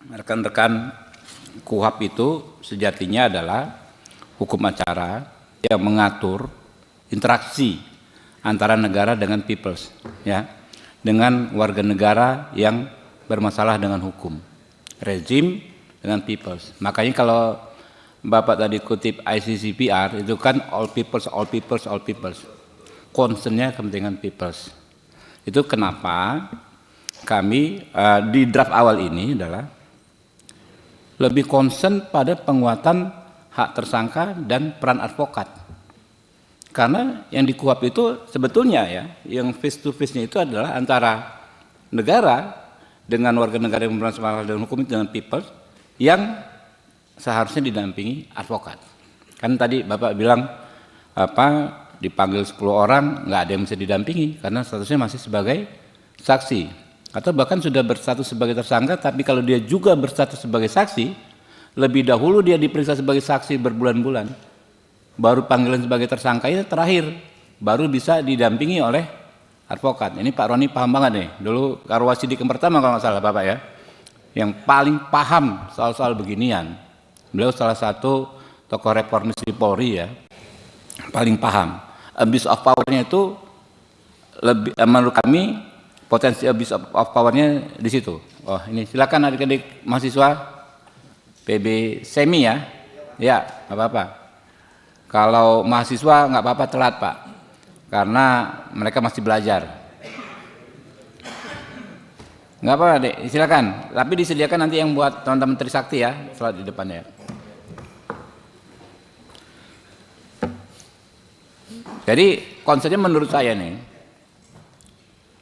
Rekan-rekan, KUHP itu sejatinya adalah hukum acara yang mengatur interaksi antara negara dengan peoples, ya, dengan warga negara yang bermasalah dengan hukum, rezim dengan peoples. Makanya kalau Bapak tadi kutip ICCPR itu kan all peoples, all peoples, all peoples. Concernnya kepentingan peoples. Itu kenapa kami di draft awal ini adalah lebih concern pada penguatan hak tersangka dan peran advokat. Karena yang di KUHP itu sebetulnya ya, yang face to face-nya itu adalah antara negara dengan warga negara yang bermasalah dengan hukum dengan people yang seharusnya didampingi advokat. Kan tadi Bapak bilang dipanggil 10 orang nggak ada yang bisa didampingi karena statusnya masih sebagai saksi. Atau bahkan sudah berstatus sebagai tersangka, tapi kalau dia juga berstatus sebagai saksi, lebih dahulu dia diperiksa sebagai saksi berbulan-bulan, baru panggilan sebagai tersangka itu terakhir, baru bisa didampingi oleh advokat. Ini Pak Roni paham banget nih, dulu Karwasidik yang pertama kalau nggak salah Bapak ya, yang paling paham soal-soal beginian. Beliau salah satu tokoh reformis di Polri ya, paling paham. Abuse of power-nya itu lebih, menurut kami potensi abuse of power-nya di situ. Oh ini silakan adik-adik mahasiswa PB Semi ya, ya nggak apa-apa. Kalau mahasiswa nggak apa-apa telat Pak, karena mereka masih belajar. Nggak apa-apa dek, silakan. Tapi disediakan nanti yang buat teman-teman Trisakti ya, sholat di depannya. Jadi konsepnya menurut saya nih,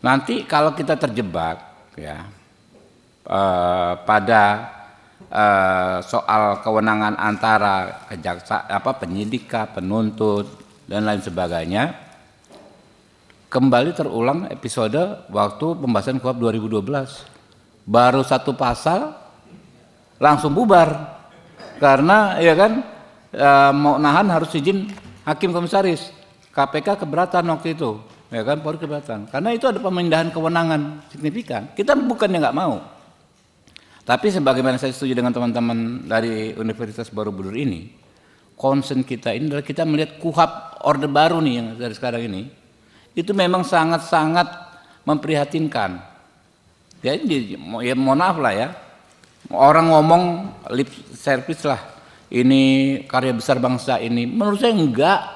nanti kalau kita terjebak ya pada soal kewenangan antara penyidik, penuntut dan lain sebagainya, kembali terulang episode waktu pembahasan KUHP 2012. Baru satu pasal langsung bubar karena ya kan mau nahan harus izin hakim komisaris. KPK keberatan waktu itu. Ya kan, Polri keberatan. Karena itu ada pemindahan kewenangan signifikan. Kita bukannya nggak mau. Tapi sebagaimana saya setuju dengan teman-teman dari Universitas Borobudur ini, concern kita ini adalah kita melihat KUHP orde baru nih yang dari sekarang ini, itu memang sangat-sangat memprihatinkan. Ya, mohon maaf lah ya, orang ngomong lip service lah, ini karya besar bangsa ini, menurut saya enggak.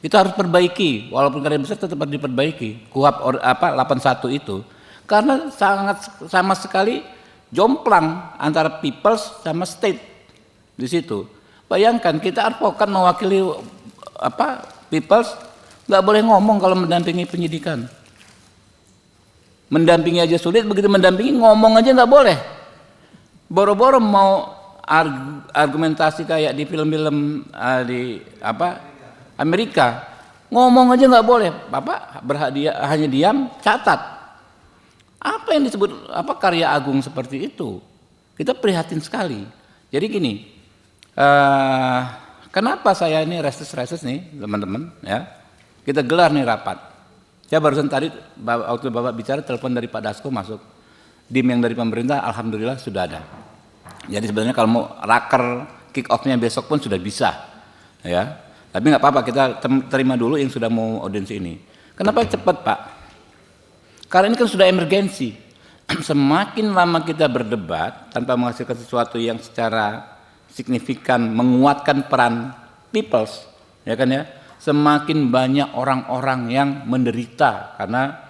Itu harus perbaiki, walaupun karya besar tetap harus diperbaiki. KUHP 81 itu karena sangat sama sekali jomplang antara peoples sama state di situ. Bayangkan kita advokat mewakili peoples nggak boleh ngomong kalau mendampingi penyidikan. Mendampingi aja sulit, begitu mendampingi ngomong aja nggak boleh. Boro-boro mau argumentasi kayak di film-film di Amerika, ngomong aja nggak boleh, Bapak hanya diam, catat. Apa yang disebut karya agung seperti itu? Kita prihatin sekali. Jadi gini, kenapa saya ini reses nih teman-teman ya? Kita gelar nih rapat. Saya barusan tadi waktu Bapak bicara telepon dari Pak Dasko masuk. Dim yang dari pemerintah alhamdulillah sudah ada. Jadi sebenarnya kalau mau raker kick off-nya besok pun sudah bisa, ya. Tapi nggak apa-apa, kita terima dulu yang sudah mau audiensi ini. Kenapa cepat Pak? Karena ini kan sudah emergensi. Semakin lama kita berdebat tanpa menghasilkan sesuatu yang secara signifikan menguatkan peran peoples, ya kan ya, semakin banyak orang-orang yang menderita karena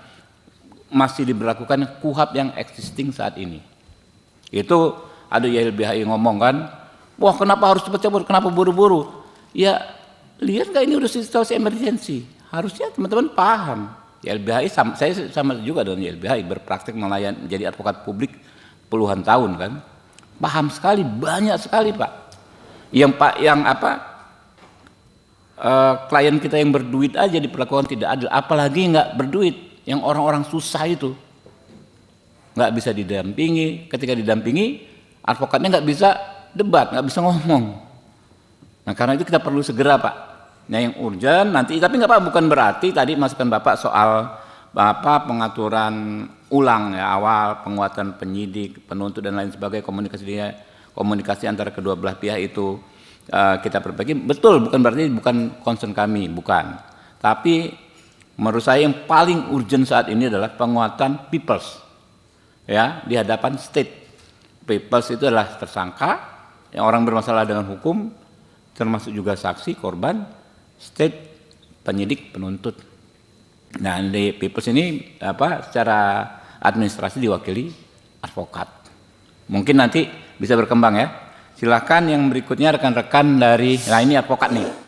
masih diberlakukan KUHP yang existing saat ini. Itu ada YLBHI ngomong kan, wah kenapa harus cepat-cepat, kenapa buru-buru? Ya lihat nggak ini udah situasi emergensi, harusnya teman-teman paham. YLBHI saya sama juga dengan YLBHI, berpraktik menjadi advokat publik puluhan tahun kan, paham sekali, banyak sekali Pak. Klien kita yang berduit aja diperlakukan tidak adil, apalagi nggak berduit, yang orang-orang susah itu nggak bisa didampingi. Ketika didampingi, advokatnya nggak bisa debat, nggak bisa ngomong. Nah karena itu kita perlu segera Pak. Nah yang urgent nanti, tapi nggak apa, bukan berarti tadi masukan Bapak soal pengaturan ulang ya, awal penguatan penyidik, penuntut dan lain sebagainya, komunikasi antara kedua belah pihak itu kita perbaiki. Betul, bukan berarti bukan concern kami, bukan. Tapi menurut saya yang paling urgent saat ini adalah penguatan peoples ya di hadapan state. Peoples itu adalah tersangka, yang orang bermasalah dengan hukum, termasuk juga saksi, korban, state, penyidik, penuntut. Nah, di peoples ini secara administrasi diwakili advokat. Mungkin nanti bisa berkembang ya. Silakan yang berikutnya rekan-rekan dari, nah ini advokat nih.